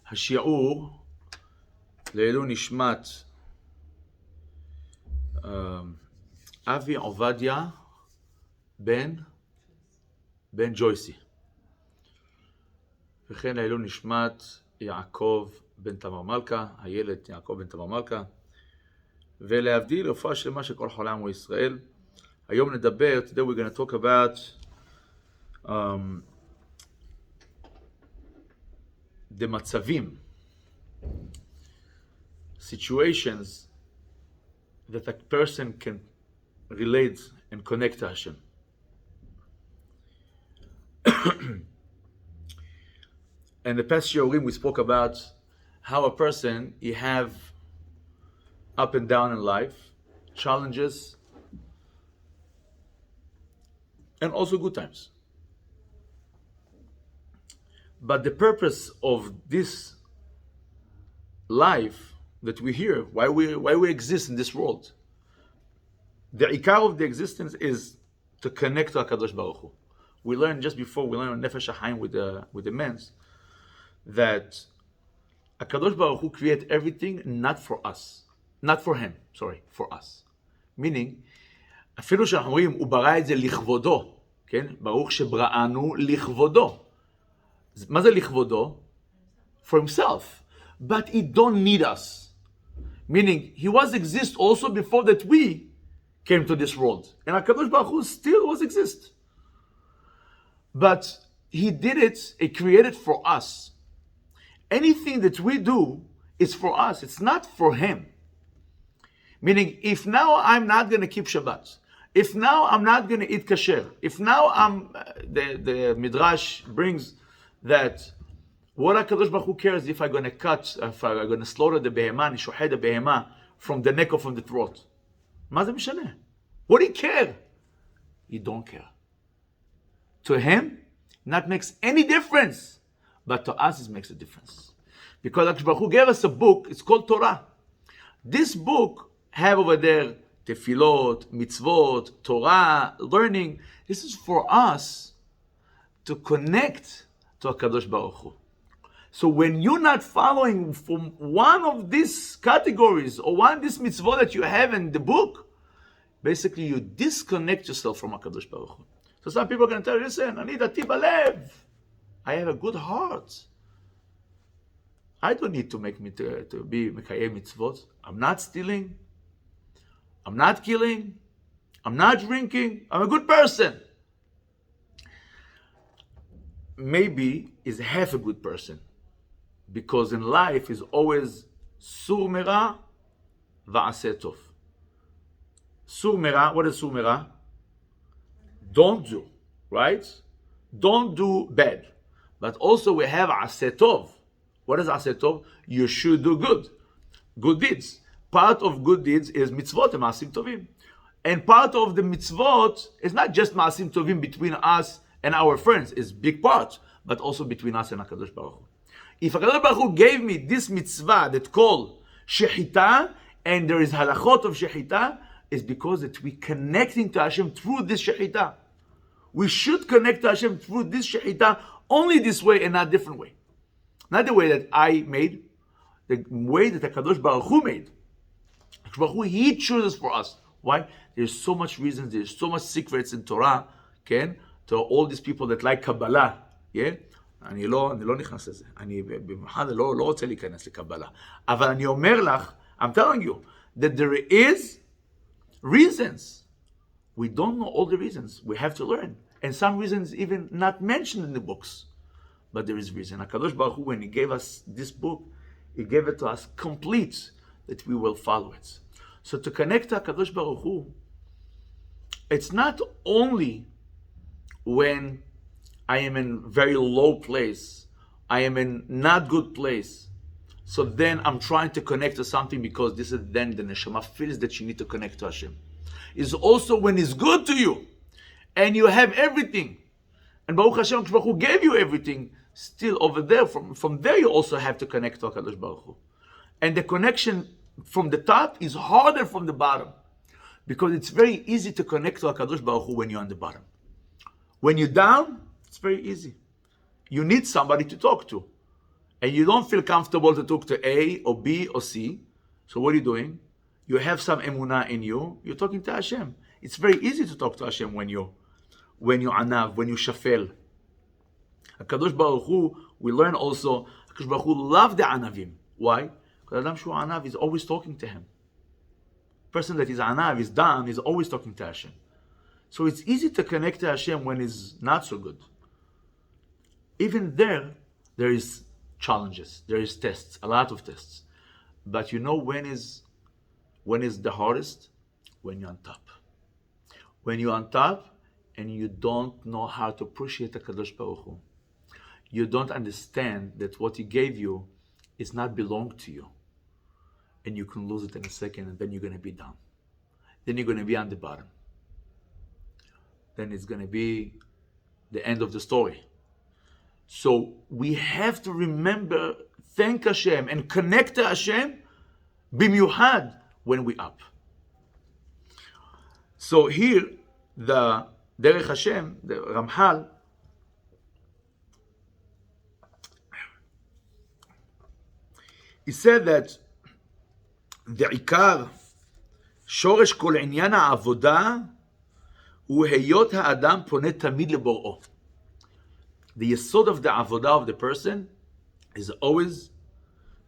השיעור לעילוי נשמת אבי עובדיה בן ג'ויסי, וכן לעילוי נשמת יעקב בן תמר מלכה, הילד יעקב בן תמר מלכה, ולהבדיל רפואה שלמה של כל חולי עמו ישראל. היום נדבר, today we're going to talk about the מצבים, situations that a person can relate and connect to Hashem. And the past shiurim we spoke about how a person, he have up and down in life, challenges, and also good times. But the purpose of this life that we hear, why we exist in this world, the ikar of the existence is to connect to HaKadosh Baruch Hu. We learned just before, we learned on Nefesh HaChaim with the men's, that HaKadosh Baruch Hu create everything not for us, not for him, sorry, for us. Meaning, אפילו שאנחנו אומרים, הוא ברא את זה לכבודו, כן? ברוך שבראנו לכבודו. מה זה לכבודו? For himself. But he don't need us. Meaning, he was exist also before that we came to this world. And HaKadosh Baruch Hu still was exist. But he did it, he created for us. Anything that we do is for us. It's not for him. Meaning, if now I'm not going to keep Shabbat, if now I'm not going to eat kasher, if now the Midrash brings that what HaKadosh Baruch Hu cares if I'm going to cut, if I'm going to slaughter the behemah, nishohed the behemah from the neck or from the throat. מה זה משנה? What do he care? He don't care. To him, not makes any difference. But to us, it makes a difference. Because HaKadosh Baruch Hu gave us a book, it's called Torah. This book have over there tefillot, mitzvot, Torah, learning. This is for us to connect to HaKadosh Baruch Hu. So when you're not following from one of these categories or one of these mitzvot that you have in the book, basically you disconnect yourself from HaKadosh Baruch Hu. So some people are going to tell you, listen, אני דתי בלב. I have a good heart. I don't need to make me to be mekayem mitzvot. I'm not stealing. I'm not killing. I'm not drinking. I'm a good person. Maybe is half a good person. Because in life is always sur mera va'aseh tov. Sur mera, what is sur mera? Don't do, right? Don't do bad. But also we have aseh tov. What is aseh tov? You should do good. Good deeds. Part of good deeds is mitzvot and maasim tovim. And part of the mitzvot is not just maasim tovim between us and our friends. It's big part. But also between us and HaKadosh Baruch Hu. If HaKadosh Baruch Hu gave me this mitzvah that called shechita, and there is halachot of shechita, is because that we connecting to Hashem through this shechita. We should connect to Hashem through this shechita only this way and not different way. Not the way that I made, the way that HaKadosh Baruch Hu made. HaKadosh Baruch Hu, he chooses for us. Why? There's so much reasons, there's so much secrets in Torah, okay? To all these people that like Kabbalah, yeah? אני לא נכנס לזה. אני במיוחד לא רוצה להיכנס לקבלה. אבל אני אומר לך, I'm telling you, that there is reasons. We don't know all the reasons. We have to learn. And some reasons even not mentioned in the books. But there is reason. HaKadosh Baruch Hu, when he gave us this book, he gave it to us complete, that we will follow it. So to connect to HaKadosh Baruch Hu, it's not only when I am in very low place, I am in not good place, so then I'm trying to connect to something because this is then the neshama feels that you need to connect to Hashem. It's also when it's good to you, and you have everything, and Baruch Hashem, who gave you everything, still over there, from there you also have to connect to HaKadosh Baruch Hu. And the connection from the top is harder from the bottom, because it's very easy to connect to HaKadosh Baruch Hu when you're on the bottom. When you're down, it's very easy. You need somebody to talk to. and you don't feel comfortable to talk to A or B or C, so what are you doing? You have some emunah in you, you're talking to Hashem. It's very easy to talk to Hashem when you anav, when you shafel. HaKadosh Baruch Hu, we learn also, HaKadosh Baruch Hu love the anavim. Why? Because Adam Shu Anav is always talking to him. Person that is anav, is down, is always talking to Hashem. So it's easy to connect to Hashem when it's not so good. Even there is challenges, there is tests, a lot of tests. But you know when is the hardest? When you're on top. When you're on top and you don't know how to appreciate HaKadosh Baruch Hu. You don't understand that what He gave you is not belong to you. And you can lose it in a second, and then you're going to be down. Then you're going to be on the bottom. Then it's going to be the end of the story. So we have to remember, thank Hashem and connect to Hashem b'miyuhad when we up. So here, the Derech Hashem, the Ramchal, he said that the עיקר, שורש כל עניין העבודה, הוא היות האדם פונה תמיד לבוראו. The yesod of the avodah of the person is always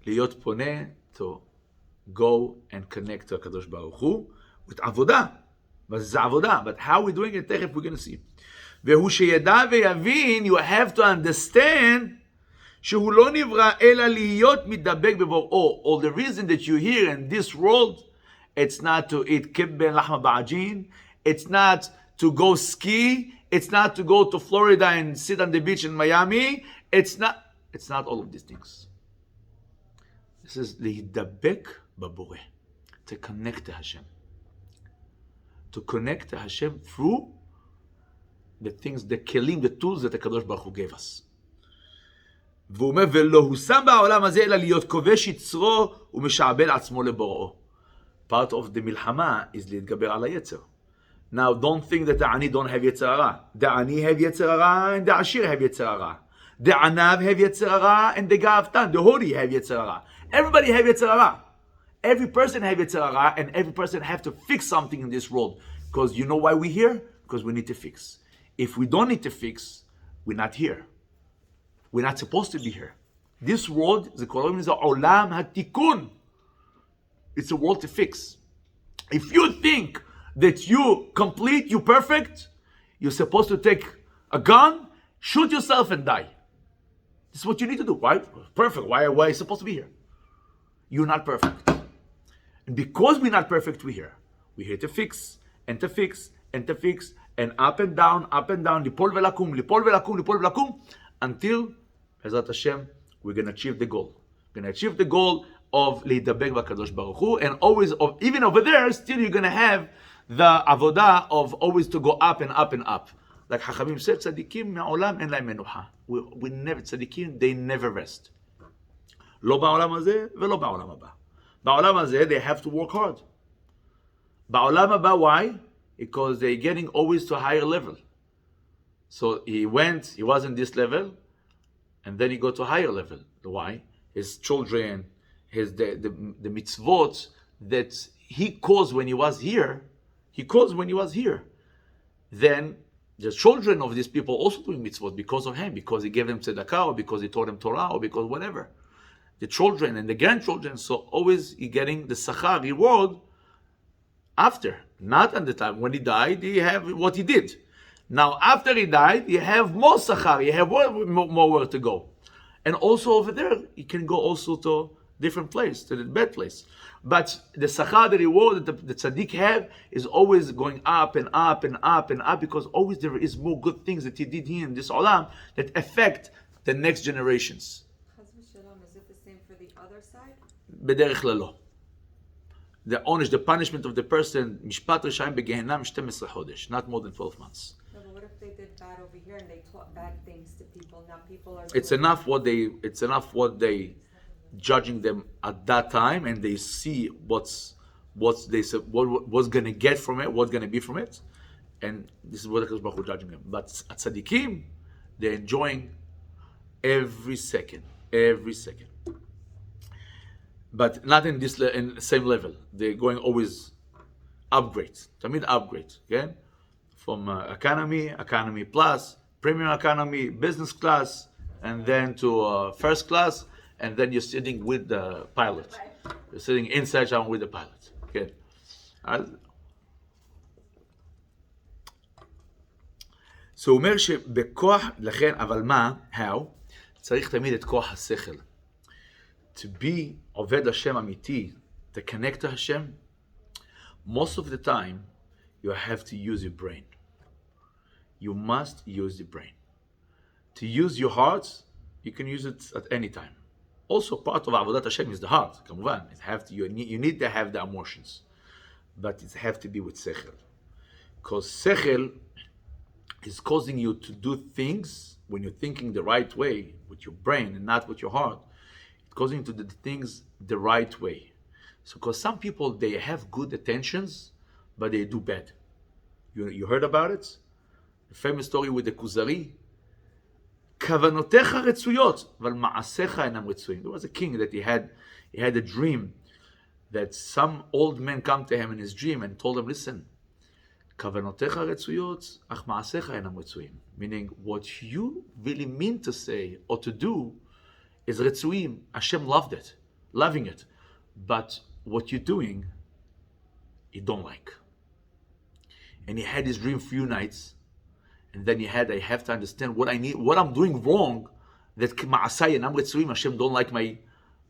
להיות פונה, to go and connect to HaKadosh Baruch Hu with avodah. But it's avodah. But how we're doing it, תכף we're going to see. והוא שידע ויבין, you have to understand שהוא לא נברא אלא להיות מדבק בבוראו. All the reason that you're here in this world, it's not to eat kibbeh lahma ba'ajin, it's not to go ski, it's not to go to Florida and sit on the beach in Miami, it's not all of these things. This is להידבק בבורא, to connect to Hashem. To connect to Hashem through the things, the kelim, the tools that the HaKadosh Baruch Hu gave us. והוא אומר, ולא הוא שם בעולם הזה אלא להיות כובש יצרו ומשעבד עצמו לבוראו. Part of the מלחמה is להתגבר על היצר. Now don't think that the ani don't have יצר הרע. The ani have יצר הרע and the ashir have יצר הרע. The anav have יצר הרע and the gavtan, the hori have יצר הרע. Everybody have יצר הרע. Every person have יצר הרע, and every person have to fix something in this world. Because you know why we're here? Because we need to fix. If we don't need to fix, we're not here. We're not supposed to be here. This world, the Quran is a olam hatikun. It's a world to fix. If you think that you complete, you perfect, you're supposed to take a gun, shoot yourself and die. This is what you need to do. Why? Perfect. Why are you supposed to be here? You're not perfect. And because we're not perfect, we're here. We're here to fix, and to fix, and to fix, and up and down, lipol velakum, lipol velakum, lipol velakum, until, Bezrat Hashem, we're going to achieve the goal. We're going to achieve the goal of Leidabek B'Kadosh Baruch Hu, and always, even over there, still you're going to have the avodah of always to go up and up and up. Like Chachamim said, tzadikim me'olam en lahem menucha. We never, tzadikim, they never rest. Lo ba'olam hazeh ve'lo ba'olam haba. Ba'olam hazeh, they have to work hard. Ba'olam haba, why? Because they're getting always to a higher level. So he was in this level, and then he got to a higher level. Why? His children, the mitzvot that he caused when he was here, then the children of these people also doing mitzvot because of him, because he gave them tzedakah, or because he taught them Torah, or because whatever. The children and the grandchildren, so always he getting the sachar, reward, after. Not at the time. When he died, he have what he did. Now, after he died, you have more sachar, you have more work to go. And also over there, you can go also to different place, to the bad place. But the sachar, the reward that the tzaddik have, is always going up and up and up and up, because always there is more good things that he did here in this olam that affect the next generations. Is it the same for the other side? B'derech lelo. The onish, the punishment of the person, mishpat rishayim begehenam 12 chodesh, not more than 12 months. No, but what if they did bad over here and they taught bad things to people? Now people are. It's enough what they judging them at that time, and they see what's gonna get from it, what's gonna be from it, and this is what HaKadosh Baruch Hu judging them. But at tzaddikim, they're enjoying every second. every second. But not in this in the same level. They're going always upgrades. Tamid upgrades. Okay, from economy plus, premium economy, business class, and then to first class, and then you're sitting with the pilot. You're sitting inside Sham with the pilot. Okay. So הוא אומר שבכוח, לכן, אבל מה? How? צריך תמיד את כוח השכל. To be עובד השם אמיתי, to connect to Hashem, most of the time, you have to use your brain. You must use your brain. To use your heart, you can use it at any time. Also, part of עבודת Hashem is the heart, כמובן. You need to have the emotions. But it have to be with sechel. Because sechel is causing you to do things when you're thinking the right way with your brain and not with your heart. It's causing you to do things the right way. So, because some people, they have good intentions, but they do bad. You heard about it? The famous story with the Kuzari. כוונותיך רצויות, אבל מעשיך אינם רצויים. There was a king that he had a dream that some old man come to him in his dream and told him, listen, כוונותיך רצויות, אך מעשיך אינם רצויים. Meaning, what you really mean to say or to do is רצויים. Hashem loving it. But what you're doing, you don't like. And he had his dream for few nights. And then I have to understand what I need, what I'm doing wrong, that ma'asai and retzuyim, Hashem don't like my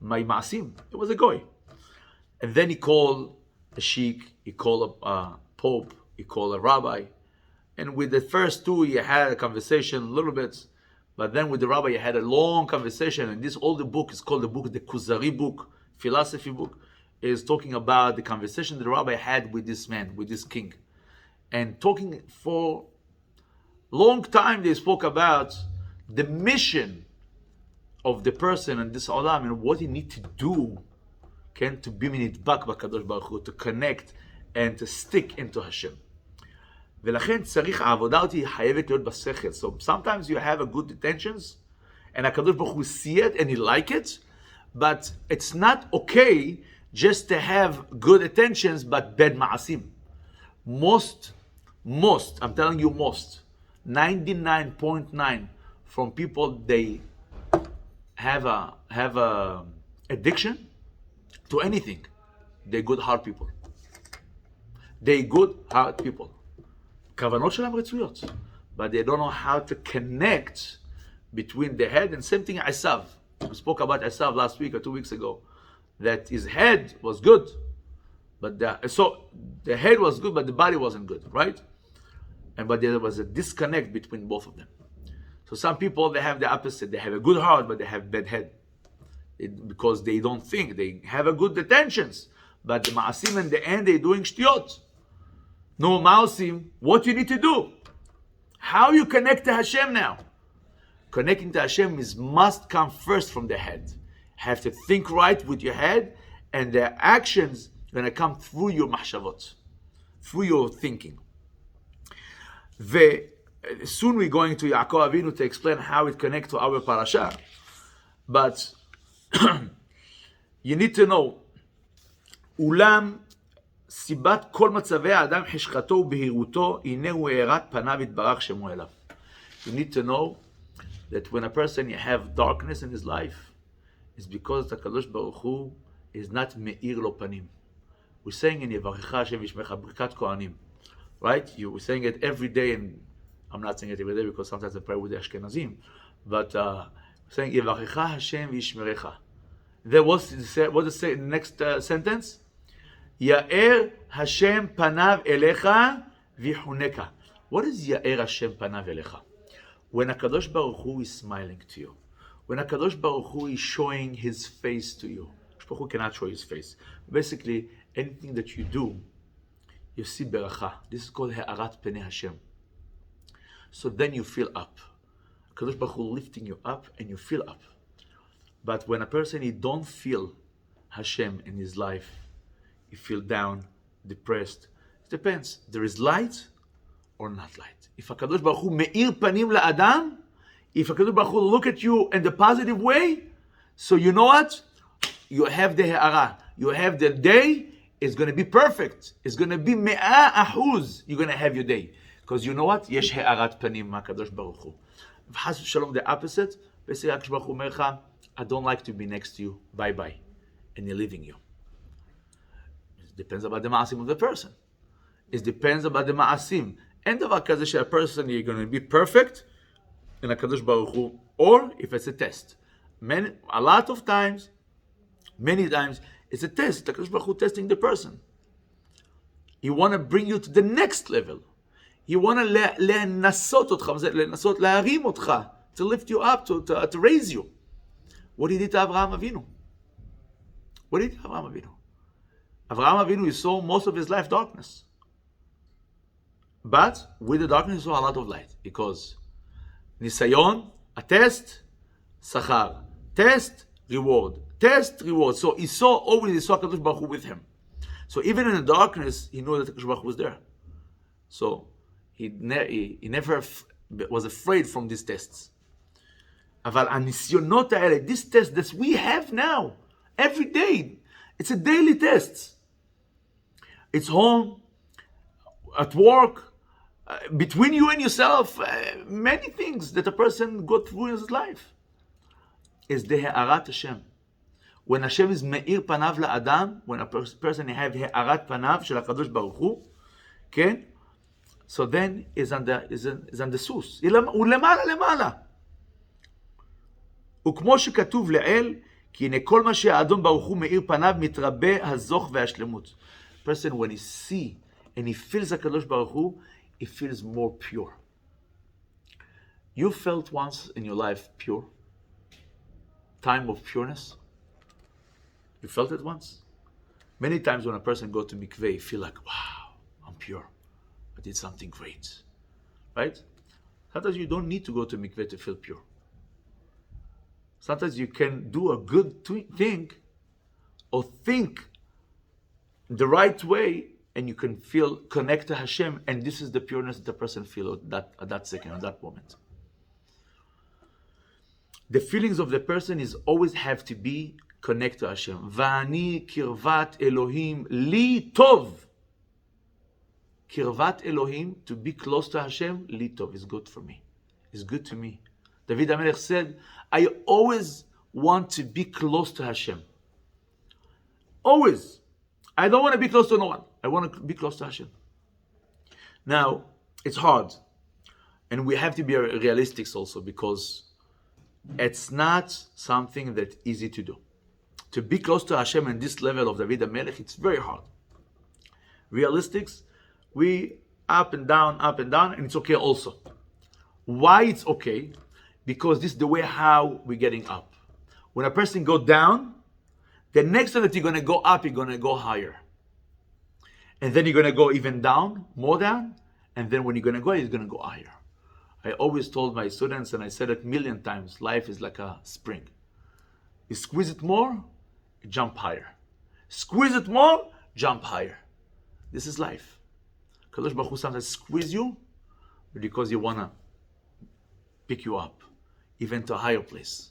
ma'asim. It was a goy. And then he called a sheikh, he called a pope, he called a rabbi. And with the first two, he had a conversation a little bit. But then with the rabbi, he had a long conversation. And this older book is called the Kuzari book, philosophy book, is talking about the conversation the rabbi had with this man, with this king. And talking for long time, they spoke about the mission of the person in this olam and what he need to do, to be minitbak b'kadosh baruch hu, to connect and to stick into Hashem. ולכן צריך, העבודה אותי חייבת להיות בשכל. So sometimes you have a good intentions, and HaKadosh Baruch Hu see it and he like it, but it's not okay just to have good intentions but bad ma'asim. Most, I'm telling you most, 99.9 from people, they have a addiction to anything. They're good heart people. כוונות שלהם רצויות, but they don't know how to connect between the head, and same thing Esav. We spoke about Esav last week or 2 weeks ago, that his head was good, but the head was good, but the body wasn't good, right? But there was a disconnect between both of them. So some people, they have the opposite. They have a good heart, but they have bad head. Because they don't think. They have a good intentions. But the ma'asim in the end, they're doing shtiyot. No ma'asim, what you need to do? How you connect to Hashem now? Connecting to Hashem must come first from the head. Have to think right with your head, and the actions are going to come through your mahshavot, through your thinking. Soon we're going to Yaakov Avinu to explain how it connects to our parasha. But you need to know, אולם סיבת כל מצבי האדם חשכתו ובהירותו, הנה הוא הארת פניו יתברך שמו אליו. You need to know that when a person have darkness in his life, it's because the Kadosh Baruch Hu is not me'ir lo panim. We're saying in Yevarecha Hashem Yishmecha Birkat Kohanim. Right? You were saying it every day, and I'm not saying it every day because sometimes I pray with the Ashkenazim, but saying Yevarecha Hashem Yishmerecha. Then what does it say in the next sentence? Ya'er Hashem panav elecha v'chuneka. What is Ya'er Hashem panav elecha? When HaKadosh Baruch Hu is smiling to you, when HaKadosh Baruch Hu is showing His face to you, Baruch Hu cannot show His face. Basically, anything that you do, you see beracha. This is called ha'arat penei Hashem. So then you feel up. Kadosh Baruch Hu lifting you up, and you feel up. But when a person, he don't feel Hashem in his life, he feel down, depressed. It depends. There is light or not light. If HaKadosh Baruch Hu me'ir panim la'adam, if HaKadosh Baruch Hu look at you in the positive way, So you know what? You have the ha'ara. You have the day. It's going to be perfect. It's going to be 100%. You're going to have your day. Because you know what? יש הארת פנים מהקדוש ברוך הוא. וחס ושלום, the opposite. basically הקדוש ברוך הוא אומר לך, I don't like to be next to you. Bye bye. And he's leaving you. It depends about the מעשים of the person. It depends about the מעשים. אין דבר כזה שהפרסון you're going to be perfect in הקדוש ברוך הוא. Or if it's a test. A lot of times, many times, it's a test. The Kadosh Baruch Hu testing the person. He want to bring you to the next level. He want to לנסות אותך, לנסות להרים אותך, to lift you up, to raise you. What he did to Avraham Avinu? What did he do to Avraham Avinu? Avraham Avinu, he saw most of his life darkness. But with the darkness, he saw a lot of light. Because ניסיון, a test, שכר. Test, reward. Test, reward. So he saw Kadosh Baruch Hu with him. So even in the darkness, he knew that Kadosh Baruch Hu was there. So he never was afraid from these tests. אבל הניסיונות האלה, this test that we have now, every day, it's a daily test. It's home, at work, between you and yourself, many things that a person go through in his life. Is the ha'arat Hashem. When Hashem is me'ir panav la'adam, when a person have ha'arat panav shel HaKadosh Baruch Hu, okay? So then is on the סוס. הוא למעלה למעלה. וכמו שכתוב לעיל, כי הנה כל מה שהאדון ברוך הוא מאיר פניו מתרבה הזוך והשלמות. Person when he see and he feels HaKadosh Baruch Hu, he feels more pure. You felt once in your life pure? Time of pureness? You felt it once? Many times when a person goes to mikveh, you feel like, wow, I'm pure. I did something great. Right? Sometimes you don't need to go to mikveh to feel pure. Sometimes you can do a good thing or think the right way and you can feel connect to Hashem, and this is the pureness that the person feels at that second, at that moment. The feelings of the person is always have to be connect to Hashem. Va'ani kirvat Elohim li tov. Kirvat Elohim, to be close to Hashem, li tov, is good for me. It's good to me. David HaMelech said, I always want to be close to Hashem. Always. I don't want to be close to no one. I want to be close to Hashem. Now, it's hard. And we have to be realistic also, because it's not something that's easy to do. To be close to Hashem in this level of David HaMelech, it's very hard. Realistics, we up and down, and it's okay also. Why it's okay? Because this is the way how we're getting up. When a person go down, the next time that you're going to go up, you're going to go higher. And then you're going to go even down, more down, and then when you're going to go higher. I always told my students, and I said it a million times, life is like a spring. You squeeze it more, you jump higher. Squeeze it more, jump higher. This is life. Kadosh Baruch Hu sometimes squeeze you because you want to pick you up, even to a higher place.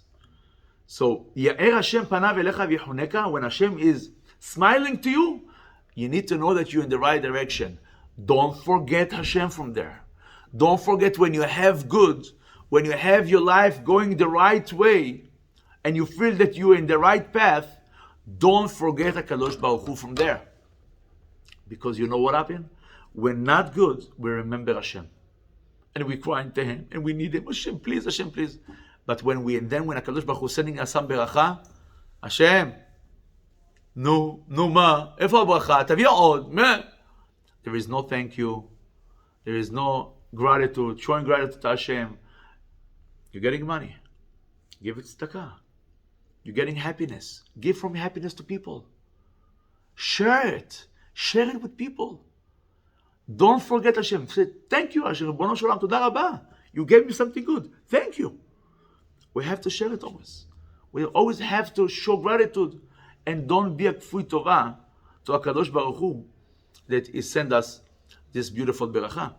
So, Ya'er Hashem panav elecha v'yechuneka, when Hashem is smiling to you, you need to know that you're in the right direction. Don't forget Hashem from there. Don't forget when you have good, when you have your life going the right way, and you feel that you're in the right path, don't forget HaKadosh Baruch Hu from there. Because you know what happened? When not good, we remember Hashem. And we cry to Him, and we need Him. Hashem, please. But when HaKadosh Baruch Hu is sending us some beracha, Hashem, no ma, איפה הברכה? תביא עוד, מה? There is no thank you. There is no gratitude, showing gratitude to Hashem. You're getting money. Give it tzedakah. You're getting happiness. Give from happiness to people. Share it. Share it with people. Don't forget Hashem. Say, thank you, Hashem. Ribono shel olam, toda rabba. You gave me something good. Thank you. We have to share it always. We always have to show gratitude. And don't be a kfui tova to HaKadosh Baruch Hu that He sent us this beautiful beracha.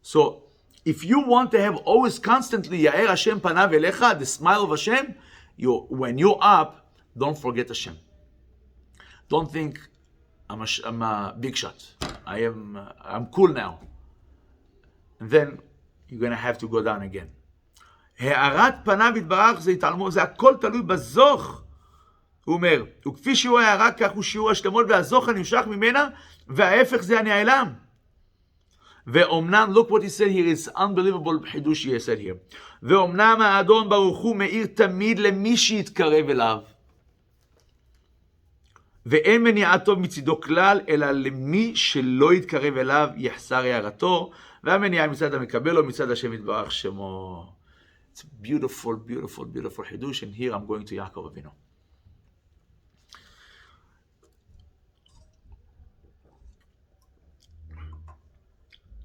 So, if you want to have always constantly Ya'er Hashem panav elecha, the smile of Hashem, When you're up, don't forget Hashem. Don't think I'm a big shot. I'm cool now. And then you're gonna have to go down again. הארת פניו יתברך זה התעלמו, זה הכל תלוי בזוך. הוא אומר, וכפי שהוא ההערה כך הוא שיעור השלמות והזוך הנמשך ממנה, וההפך זה הנעלם. ואומנם, look what he said here, it's unbelievable חידוש he said here. ואומנם האדון ברוך הוא מאיר תמיד למי שיתקרב אליו. ואין מניעתו מצידו כלל, אלא למי שלא יתקרב אליו יחסר הערתו, והמניעה מצד המקבל או מצד השם יתברך שמו. It's beautiful, beautiful, beautiful חידוש, and here I'm going to יעקב אבינו.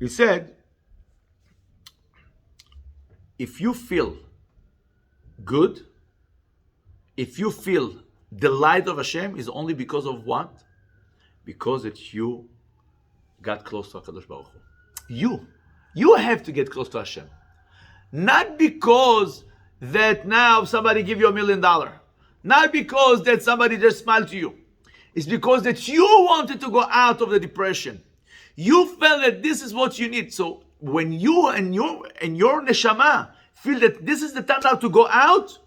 He said, if you feel good, if you feel the light of Hashem, is only because of what? Because that you got close to HaKadosh Baruch Hu. You have to get close to Hashem. Not because that now somebody give you $1 million. Not because that somebody just smiled to you. It's because that you wanted to go out of the depression. You felt that this is what you need. So when you and your neshama feel that this is the time now to go out,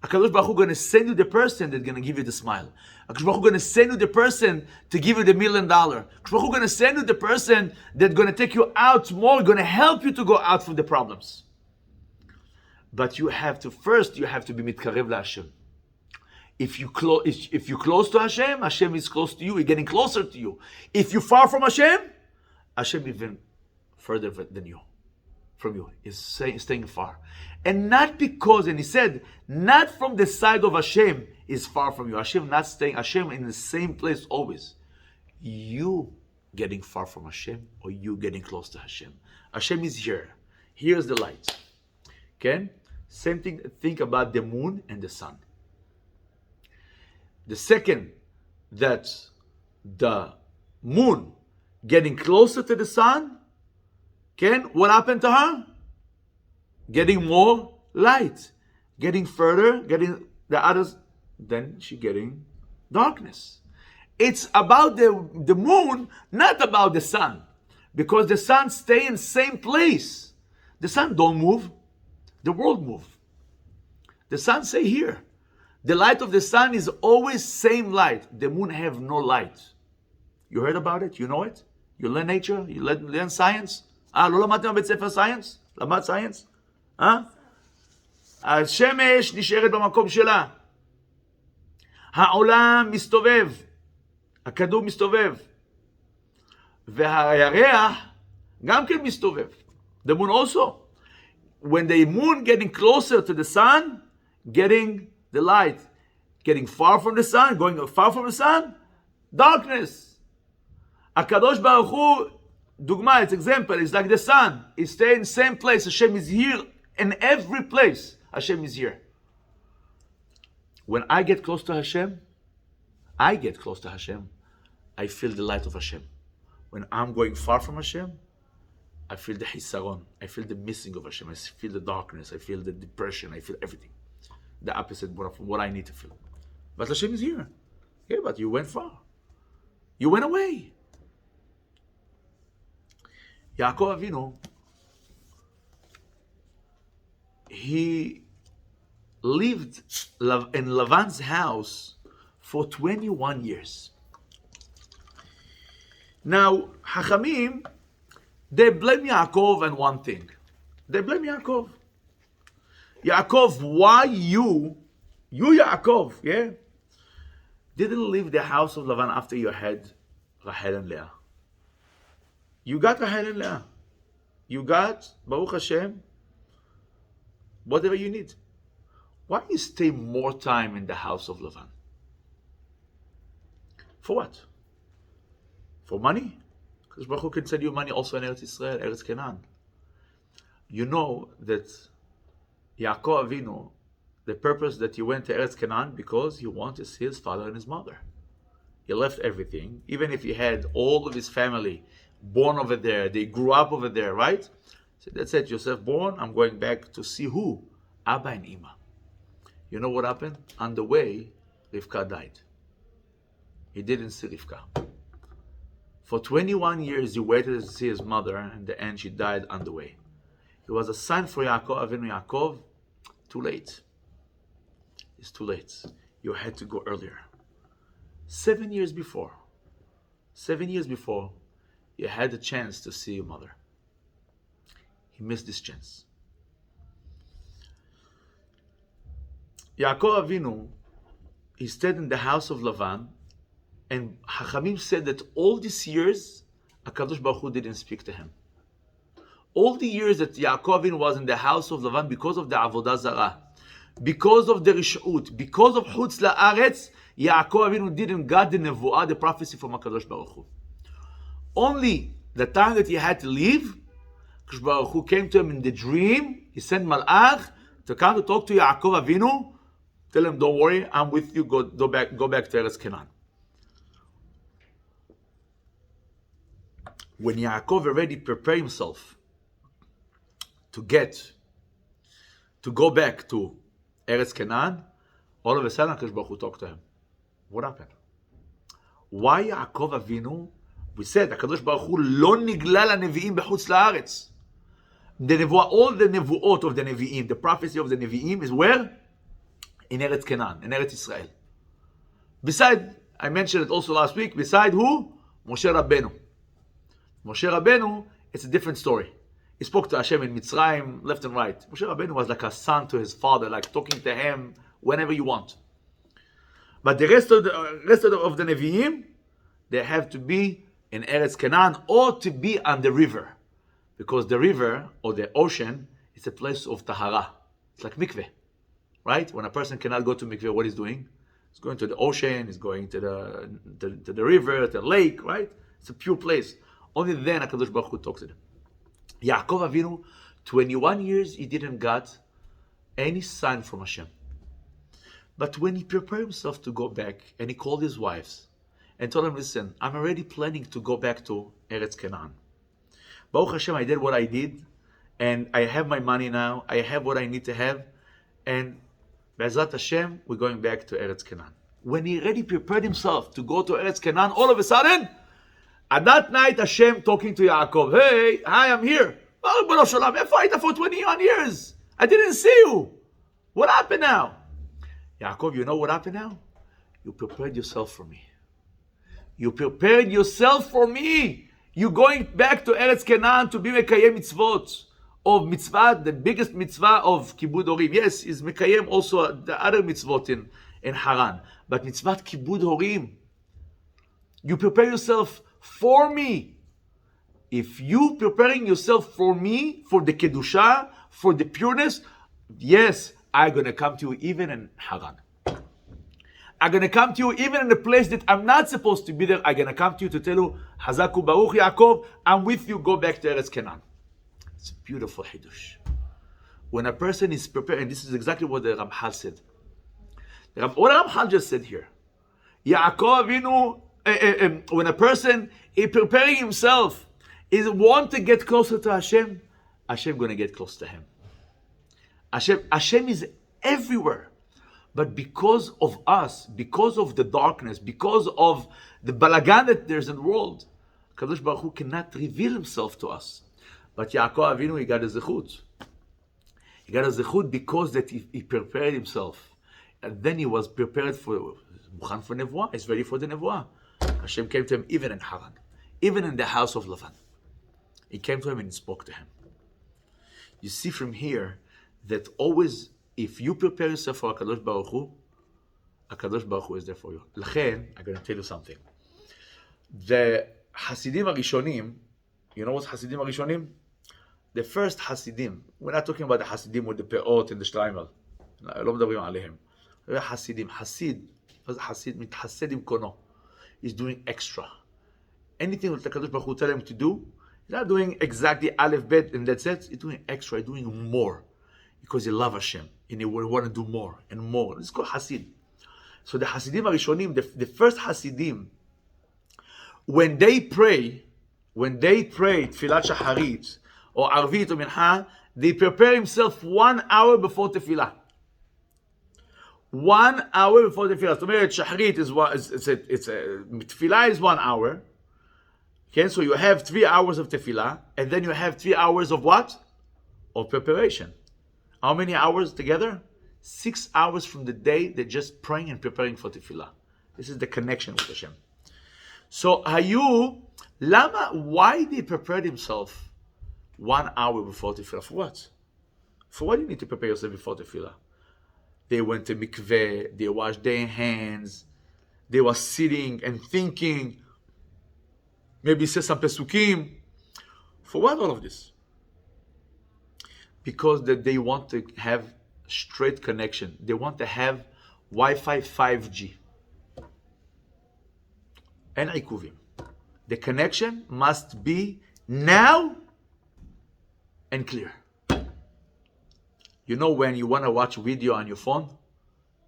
HaKadosh Baruch Hu going to send you the person that's going to give you the smile. HaKadosh Baruch Hu going to send you the person to give you the $1 million. HaKadosh Baruch Hu going to send you the person that's going to take you out more, going to help you to go out from the problems. But you have to be mitkarev LaHashem. If you're close to Hashem, Hashem is close to you. He's getting closer to you. If you're far from Hashem, Hashem even further than you, from you, is staying far. And not because, and he said, not from the side of Hashem is far from you. Hashem not staying, Hashem in the same place always. You getting far from Hashem, or you getting close to Hashem. Hashem is here. Here's the light. Okay? Same thing, think about the moon and the sun. The second that the moon getting closer to the sun, what happened to her? Getting more light. Getting further, getting the others, then she getting darkness. It's about the moon, not about the sun. Because the sun stay in the same place. The sun don't move. The world move. The sun stay here. The light of the sun is always same light. The moon have no light. You heard about it? You know it? You learn nature? You learn science? לא למדתם בבית ספר סייאנס? למד סייאנס? השמש נשארת במקום שלה. העולם מסתובב. הכדור מסתובב. והירח גם כן מסתובב. The moon also. When the moon getting closer to the sun, getting the light, getting far from the sun, going far from the sun, darkness. HaKadosh Baruch Hu, dugma, it's example, it's like the sun. It stays in the same place. Hashem is here in every place. Hashem is here. When I get close to Hashem, I feel the light of Hashem. When I'm going far from Hashem, I feel the hisaron. I feel the missing of Hashem. I feel the darkness. I feel the depression. I feel everything. The opposite from what I need to feel. But Hashem is here. Yeah, but you went far. You went away. Yaakov Avinu, he lived in Lavan's house for 21 years. Now, Hachamim, they blame Yaakov on one thing. They blame Yaakov. Yaakov, why you Yaakov, didn't leave the house of Lavan after you had Rachel and Leah. You got Rachel and Leah. You got, Baruch Hashem, whatever you need. Why you stay more time in the house of Lavan? For what? For money? Because Baruch Hu can send you money also in Eretz Israel, Eretz Canaan. You know that Yaakov Avinu, the purpose that he went to Eretz Canaan, because he wanted to see his father and his mother. He left everything, even if he had all of his family born over there, they grew up over there, right? So that's it, Yosef born, I'm going back to see who? Abba and Ima. You know what happened? On the way, Rivka died. He didn't see Rivka. For 21 years, he waited to see his mother, and in the end, she died on the way. It was a sign for Yaakov, Avinu Yaakov, too late. It's too late. You had to go earlier. 7 years before, you had the chance to see your mother. He missed this chance. Yaakov Avinu, he stayed in the house of Lavan, and Hachamim said that all these years, HaKadosh Baruch Hu didn't speak to him. All the years that Yaakov Avinu was in the house of Lavan, because of the Avodah Zarah, because of the Rish'ut, because of Chutz La'aretz, Yaakov Avinu didn't get the Nevuah, the prophecy from HaKadosh Baruch Hu. Only the time that he had to leave, HaKadosh Baruch Hu came to him in the dream. He sent Malach to come to talk to Yaakov Avinu. Tell him, don't worry, I'm with you, go back to Eretz Canaan. When Yaakov already prepared himself to go back to Eretz Canaan, all of a sudden HaKadosh Baruch Hu talked to him. What happened? Why Yaakov Avinu? We said HaKadosh Baruch Hu lo nigla la'nevi'im b'chutz la'aretz. The nevuah, all the nevuot of the Nevi'im, the prophecy of the Nevi'im is where? In Eretz Canaan, in Eretz Israel. Beside, I mentioned it also last week, beside who? Moshe Rabbeinu. Moshe Rabbeinu, it's a different story. He spoke to Hashem in Mitzrayim, left and right. Moshe Rabbeinu was like a son to his father, like talking to him whenever you want. But the rest of the Nevi'im, they have to be in Eretz Canaan or to be on the river. Because the river or the ocean is a place of tahara. It's like mikveh, right? When a person cannot go to mikveh, what he's doing? He's going to the ocean, he's going to the river, to the lake, right? It's a pure place. Only then HaKadosh Baruch Hu talks to them. Yaakov Avinu, 21 years, he didn't get any sign from Hashem. But when he prepared himself to go back, and he called his wives, and told them, listen, I'm already planning to go back to Eretz Canaan. Baruch Hashem, I did what I did, and I have my money now, I have what I need to have, and Be'ezrat Hashem, we're going back to Eretz Canaan. When he already prepared himself to go to Eretz Canaan, all of a sudden, at that night, Hashem talking to Yaakov, hey, hi, I'm here. Oh, Baruch Shalom, I fight for 21 years. I didn't see you. What happened now? Yaakov, you know what happened now? You prepared yourself for me. You prepared yourself for me. You're going back to Eretz Canaan to be Mekayem mitzvot. Of mitzvah, the biggest mitzvah of Kibud Horim. Yes, is Mekayem also the other mitzvot in Haran. But mitzvah Kibud Horim. You prepare yourself for me. If you preparing yourself for me, for the Kedusha, for the pureness, yes, I'm going to come to you even in Haran. I'm going to come to you even in a place that I'm not supposed to be there. I'm going to come to you to tell you, Hazaku Baruch Yaakov, I'm with you, go back to Eretz Canaan. It's a beautiful Hidush. When a person is prepared, and this is exactly what the Ramchal said. What Ramchal just said here. Yaakov Avinu, when a person is preparing himself, is want to get closer to Hashem, Hashem going to get close to him. Hashem is everywhere. But because of us, because of the darkness, because of the balagan that there's in the world, Kadosh Baruch Hu cannot reveal himself to us. But Yaakov Avinu, he got a zechut. He got a zechut because that he prepared himself. And then he was prepared for Nevuah. He's ready for the Nevuah. Hashem came to him even in Haran, even in the house of Lavan. He came to him and he spoke to him. You see from here that always, if you prepare yourself for HaKadosh Baruch Hu is there for you. Lachen, I'm going to tell you something. The Hasidim Arishonim, you know what's Hasidim Arishonim? The first Hasidim, we're not talking about the Hasidim with the peot and the shtraimer. לא מדברים עליהם. Hasidim, Hasid, Hasid, מתחסד עם קונו. He's doing extra. Anything that HaKadosh Baruch Hu tell him to do, he's not doing exactly Aleph Bet and that's it. He's doing extra, he's doing more. Because he loves Hashem and he will want to do more and more. It's called Hasid. So the Hasidim Arishonim, the first Hasidim, when they pray Tfilat Shacharit or Arvit or Mincha, they prepare himself 1 hour before Tefillah. 1 hour before תפילה. זאת אומרת, שחרית תפילה is 1 hour. Okay, so you have 3 hours of tefillah, and then you have 3 hours of what? Of preparation. How many hours together? 6 hours from the day they're just praying and preparing for tefillah. This is the connection with Hashem. So, why they prepared himself 1 hour before tefillah? For what? For what do you need to prepare yourself before tefillah? They went to mikveh, they washed their hands, they were sitting and thinking, maybe say some pesukim. For what all of this? Because that they want to have straight connection. They want to have Wi-Fi 5G. And עיכובים. The connection must be now and clear. You know when you want to watch video on your phone?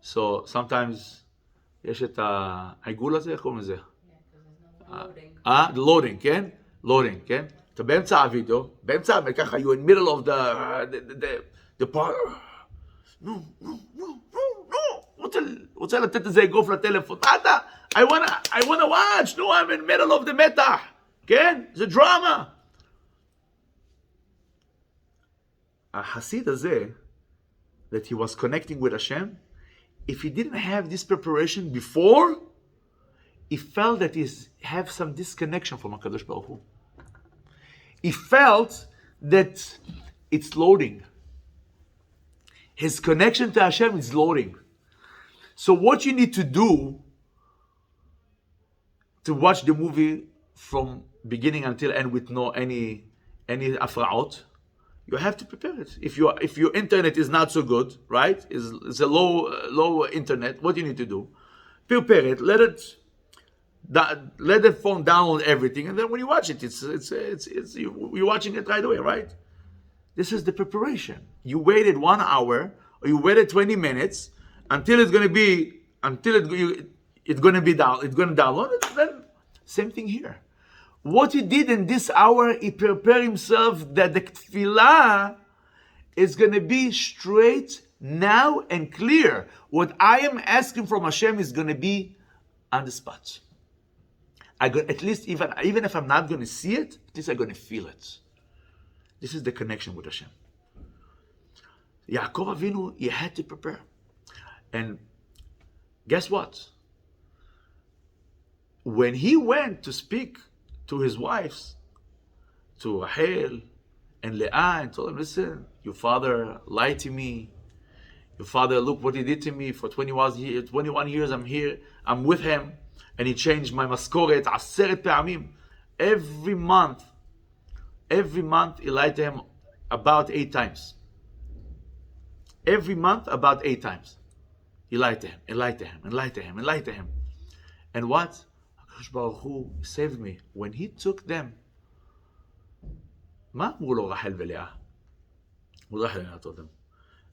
So sometimes יש את העיגול הזה, איך קוראים לזה? loading, כן? loading, כן? אתה באמצע הוידאו, באמצע, ככה, you in middle of the part, no, רוצה לתת איזה אגרוף לטלפון, I wanna watch, no, I'm in middle of the מתח, כן? זה drama. החסיד הזה, that he was connecting with Hashem, if he didn't have this preparation before, he felt that he have some disconnection from HaKadosh Baruch Hu. He felt that it's loading. His connection to Hashem is loading. So what you need to do to watch the movie from beginning until end with no any afraot, you have to prepare it. If your internet is not so good, right? It's a low internet. What do you need to do? Prepare it. Let the phone download everything, and then when you watch it, you're watching it right away, right? This is the preparation. You waited 1 hour, or you waited 20 minutes until it's going to be download. Then same thing here. What he did in this hour, he prepared himself that the tefillah is going to be straight now and clear. What I am asking from Hashem is going to be on the spot. At least even if I'm not going to see it, at least I'm going to feel it. This is the connection with Hashem. Yaakov Avinu, he had to prepare. And guess what? When he went to speak to his wives, to Rachel and Leah, and told them, listen, your father lied to me. Your father, look what he did to me for 21 years. I'm here, I'm with him. And he changed my maskoret 10 פעמים. Every month he lied to him about 8 times. Every month about 8 times. He lied to him, and lied to him, and lied to him, and lied to him. And what? HaKadosh Baruch Hu saved me. When he took them, מה אמרו לו רחל ולאה? רחל told them.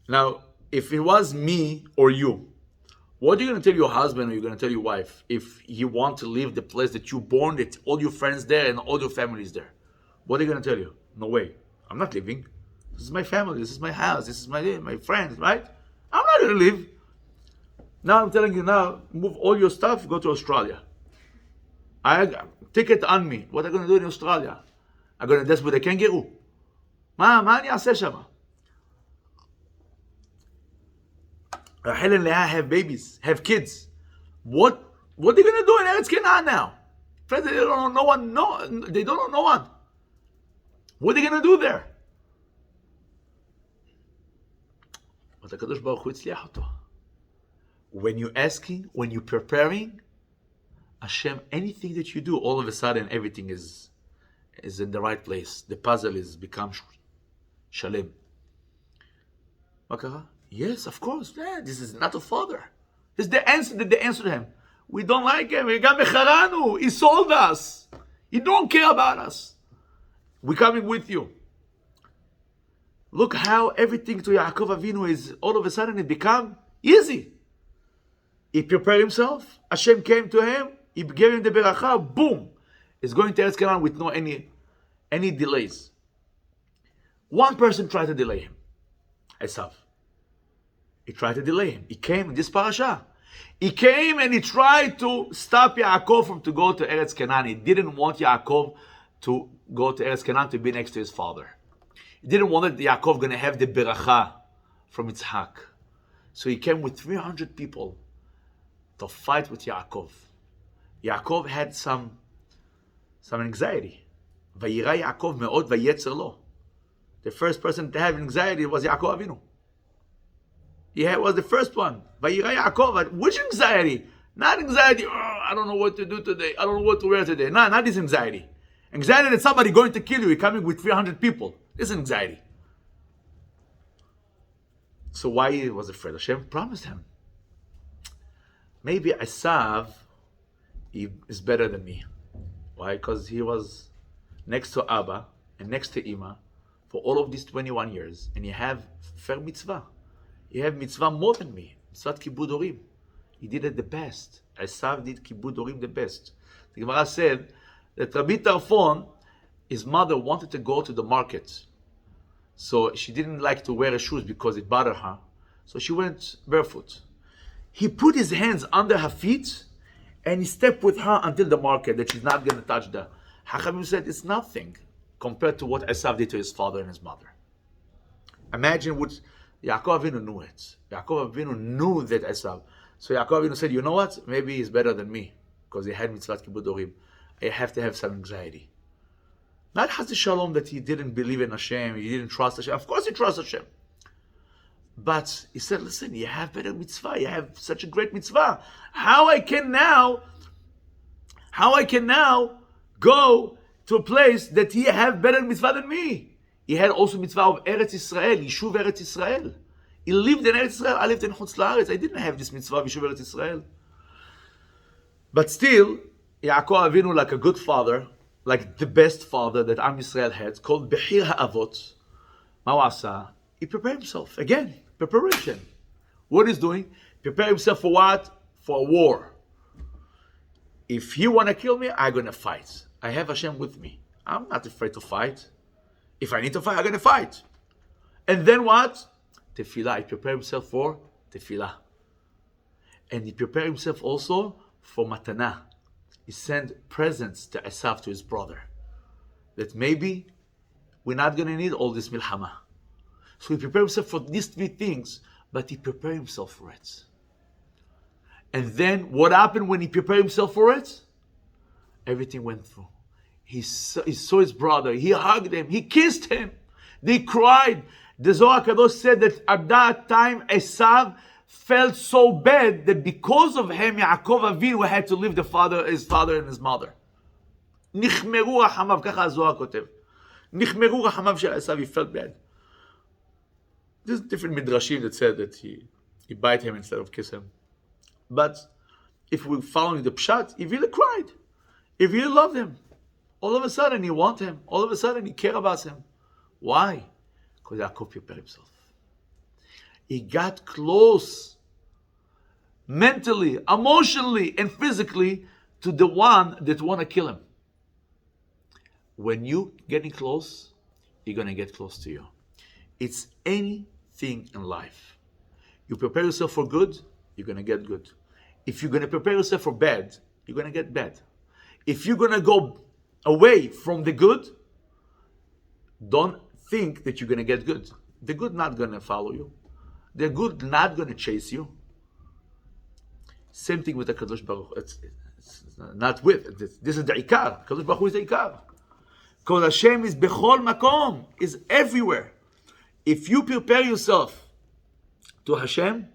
Now, if it was me or you, what are you going to tell your husband or you're going to tell your wife if you want to leave the place that you born, that all your friends there and all your family is there? What are you going to tell you? No way. I'm not leaving. This is my family. This is my house. This is my friends, right? I'm not going to leave. Now I'm telling you now, move all your stuff, go to Australia. Ticket on me. What am I going to do in Australia? I'm going to dance with a kangaroo. מה אני אעשה שם? Rachel and Leah have babies, have kids. What are they going to do in Eretz Canaan now? Friends, they don't know no one. No, they don't know no one. What are they going to do there? But HaKadosh Baruch Hu הצליח אותו. When you're asking, when you're preparing, Hashem, anything that you do, all of a sudden everything is in the right place. The puzzle is become shalem. מה קרה? Yes, of course. Yeah, this is not a father. This is the answer that they answered him. We don't like him. He sold us. He don't care about us. We're coming with you. Look how everything to Yaakov Avinu is all of a sudden it become easy. He prepared himself. Hashem came to him. He gave him the beracha. Boom. He's going to Eretz Canaan with no any delays. One person tried to delay him. Esav. He tried to delay him. He came in this parasha. He came and he tried to stop Yaakov from to go to Eretz Canaan. He didn't want Yaakov to go to Eretz Canaan to be next to his father. He didn't want that Yaakov going to have the beracha from Yitzhak. So he came with 300 people to fight with Yaakov. Yaakov had some anxiety. Vayira Yaakov me'od vayetzer lo. The first person to have anxiety was Yaakov Avinu. He was the first one. Vayira Yaakov. Which anxiety? Not anxiety, I don't know what to do today. I don't know what to wear today. No, not this anxiety. Anxiety that somebody going to kill you. You're coming with 300 people. This is anxiety. So why he was afraid? Hashem promised him. Maybe Esav is better than me. Why? Because he was next to Abba and next to Ima for all of these 21 years. And you have fair mitzvah. You have mitzvah more than me. Mitzvah kibud orim. He did it the best. Esav did kibud orim the best. The Gemara said that Rabbi Tarfon, his mother wanted to go to the market. So she didn't like to wear shoes because it bothered her. So she went barefoot. He put his hands under her feet and he stepped with her until the market, that she's not going to touch the... Hachamim said it's nothing compared to what Esav did to his father and his mother. Imagine what... Yaakov Avinu knew it. Yaakov Avinu knew that Esav. So Yaakov Avinu said, you know what? Maybe he's better than me because he had mitzvah kibud orim. I have to have some anxiety. Not Chas Shalom that he didn't believe in Hashem, he didn't trust Hashem. Of course he trusts Hashem. But he said, listen, you have better mitzvah, you have such a great mitzvah. How I can now go to a place that he have better mitzvah than me? He had also mitzvah of Eretz Yisrael, Yishuv Eretz Yisrael. He lived in Eretz Yisrael, I lived in Chutz La'aretz. I didn't have this mitzvah of Yishuv Eretz Yisrael. But still, Yaakov Avinu, like a good father, like the best father that Am Yisrael had, called Behir HaAvot, Mawasa, he prepared himself. Again, preparation. What he's doing? Prepare himself for what? For a war. If he want to kill me, I'm going to fight. I have Hashem with me. I'm not afraid to fight. If I need to fight, I'm going to fight. And then what? Tefillah. He prepared himself for Tefillah. And he prepared himself also for Matana. He sent presents to Esav, to his brother, that maybe we're not going to need all this milhama. So he prepared himself for these three things, but he prepared himself for it. And then what happened when he prepared himself for it? Everything went through. He saw his brother, he hugged him, he kissed him, they cried. The Zohar Kadosh said that at that time Esav felt so bad that because of him, Yaakov Avinu had to leave his father and his mother. Nichmeru rachamav, kacha Zohar kotev. Nichmeru rachamav shel Esav, he felt bad. There's different midrashim that said that he bite him instead of kiss him. But if we're following the pshat, he really cried. He really loved him. All of a sudden he want him. All of a sudden he care about him. Why? Because Yaakov prepared himself. He got close mentally, emotionally, and physically to the one that want to kill him. When you getting close, you're going to get close to you. It's anything in life. You prepare yourself for good, you're going to get good. If you're going to prepare yourself for bad, you're going to get bad. If you're going to go away from the good, don't think that you're going to get good. The good not going to follow you. The good not going to chase you. Same thing with the Kadosh Baruch. It's not with. This is the Ikar. Kadosh Baruch Hu is the Ikar. Because Hashem is bechol makom, is everywhere. If you prepare yourself to Hashem,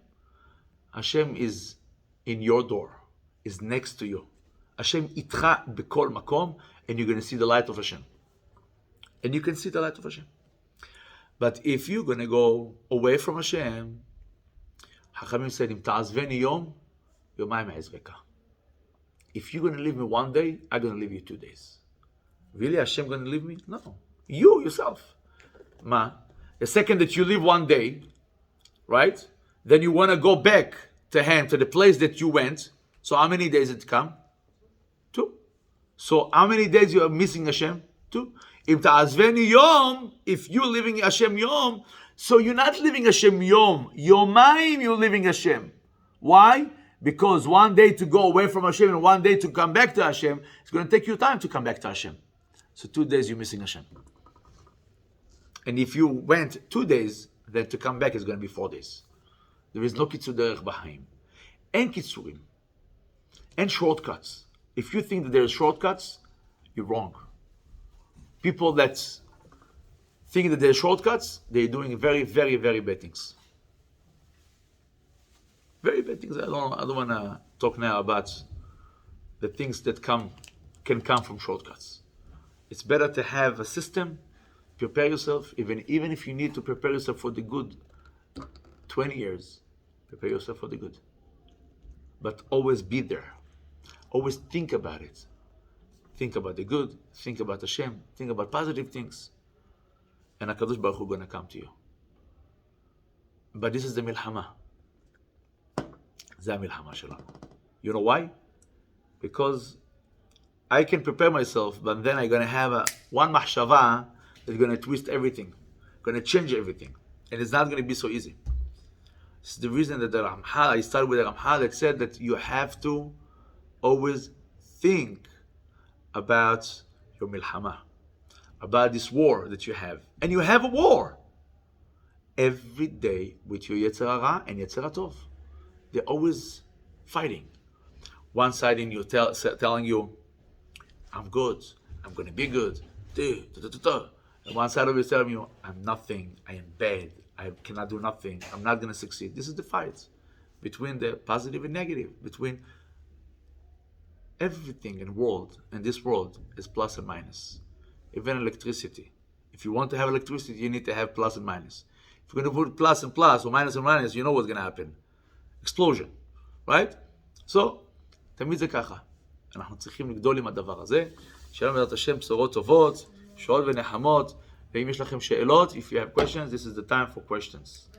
Hashem is in your door, is next to you. Hashem itcha bechol makom, and you're going to see the light of Hashem. And you can see the light of Hashem. But if you're going to go away from Hashem, Hachamim said, Im ta'azveni yom, yomayim ha'ezveka. If you're going to leave me one day, I'm going to leave you 2 days. Really, Hashem going to leave me? No. You, yourself. Ma, the second that you leave one day, right? Then you want to go back to Him, to the place that you went. So how many days it come? 2. So how many days you are missing Hashem? 2. If ta'azveni yom, if you're living Hashem yom, So you're not living Hashem yom. Yomayim you're living Hashem. Why? Because one day to go away from Hashem and one day to come back to Hashem, it's going to take you time to come back to Hashem. So 2 days you're missing Hashem. And if you went 2 days, then to come back is going to be 4 days. There is no kitzur derech b'chaim. And kitzurim. And shortcuts. If you think that there are shortcuts, you're wrong. People that think that there are shortcuts, they're doing very, very, very bad things. Very bad things. I don't want to talk now about the things that can come from shortcuts. It's better to have a system, prepare yourself, even if you need to prepare yourself for the good 20 years, prepare yourself for the good. But always be there. Always think about it. Think about the good, think about Hashem, think about positive things. And HaKadosh Baruch Hu is going to come to you. But this is the milhama. זה המלחמה שלנו. You know why? Because I can prepare myself, but then I'm going to have one mahshava that's going to twist everything, going to change everything. And it's not going to be so easy. It's the reason that the Ramchal, I started with the Ramchal that said that you have to always think about your milhama, about this war that you have. And you have a war every day with your Yetzer Hara and Yetzer HaTov. They're always fighting. One side in you telling you, I'm good, I'm going to be good. And one side of you is telling you, I'm nothing, I am bad, I cannot do nothing, I'm not going to succeed. This is the fight between the positive and negative, between everything in world, and this world is plus and minus. Even electricity. If you want to have electricity, you need to have plus and minus. If you're going to put plus and plus or minus and minus, you know what's going to happen. explosion, right? So, תמיד זה ככה. אנחנו צריכים לגדול עם הדבר הזה. שיהיה לנו בעזרת השם בשורות טובות, שורות ונחמות. ואם יש לכם שאלות, if you have questions, this is the time for questions.